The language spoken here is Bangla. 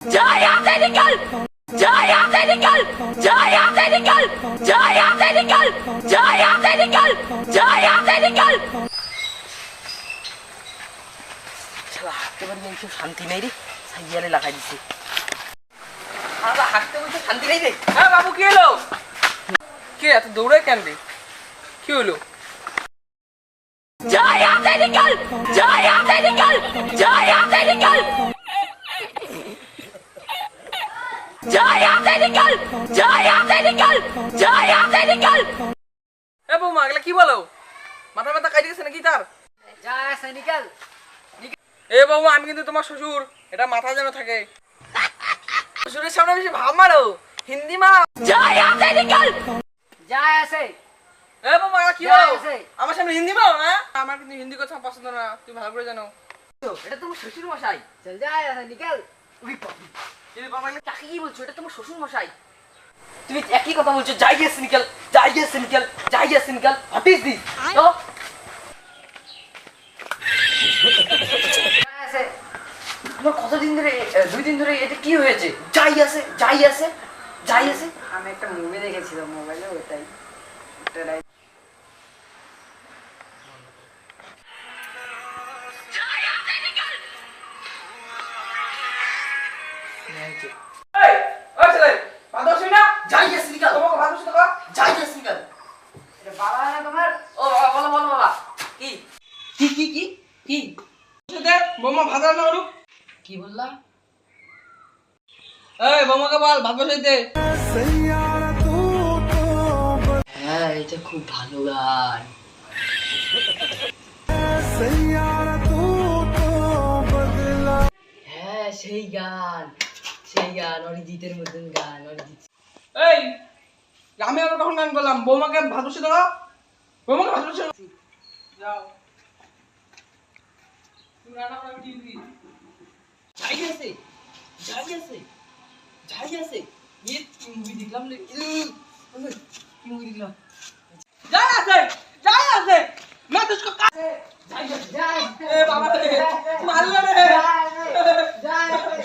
जा यहाँ से निकल, जा यहाँ से निकल, जा यहाँ से निकल, जा यहाँ से निकल, जा यहाँ से निकल, जा यहाँ से निकल। শালা হাঁটতে পারি একটু শান্তি নেই রে, সাইয়ালে লাগাই দিছে। শালা হাঁটতে বলতে শান্তি নেই রে। হ্যাঁ বাবু কি হলো? কি এত দৌড়ে কেন রে? কি হলো? जा यहाँ से निकल, जा यहाँ से निकल, जा यहाँ से निकल, जा यहाँ से निकल, जा यहाँ से निकल, जा यहाँ से निकल। এ বৌমা এগুলা কি বলো? মাথা ব্যথা খাই দিয়েছে নাকি তার? যা এসে নিকাল। এ বৌমা আমি কিন্তু তোমার শ্বশুর, এটা মাথা যেন থাকে। শ্বশুরের সামনে বেশি ভাব মারো, হিন্দি মা। जा यहाँ से निकल, যা এসে এ বৌমা এগুলা কি বলো? আমার সামনে হিন্দি মারো না? আমার কিন্তু হিন্দি কথা পছন্দ না, তুমি ভালো করে জানো। এটা তোমার শ্বশুর মশাই। চল যা এসে নিকাল। উই বাবা, এই বাবা এগুলা তাকে কি বলছো? এটা তোমার শ্বশুর মশাই। তুমি একই কথা বলছো, যাই এসে নিকাল, যাই এসে নিকাল, যাই এসে নিকাল। What is this? তো তোমার কতদিন ধরে, 2 দিন ধরে এটা কি হয়েছে? যাই আছে, যাই আছে, যাই আছে। আমি একটা মুভি দেখেছিলাম মোবাইলে, ওটাই। এই ওই ছেলে বাদর শুই না যাই এসে নিকাল তোমাকে বাদর শুই না যাই এসে নিকাল এটা বাবা না তোমার? ও বাবা বলো বলো বাবা কি কি কি কি কি সাথে বোমা ভাত রান্না করুক কি বললা? এই বোমাকে বল ভাত বসাই দে হ্যাঁ এটা খুব ভালো গান। হ্যাঁ সেই গান, সেই গান, অরিজিতের মতন গান। অরিজিৎ এই আমি আবার কখন গান করলাম বোমাকে ভাত বসে দাও বোমাকে ভাত বসে যাও তুমি রান্না করে আমি টিভি যাই আছে, যাই আছে, যাই আছে। ये মুভি দেখলাম রে। কি মুভি দেখলাম? যাই আছে मैं तुझको का যাই আছে, যাই ए बाबा रे मार लो रे যাই আছে।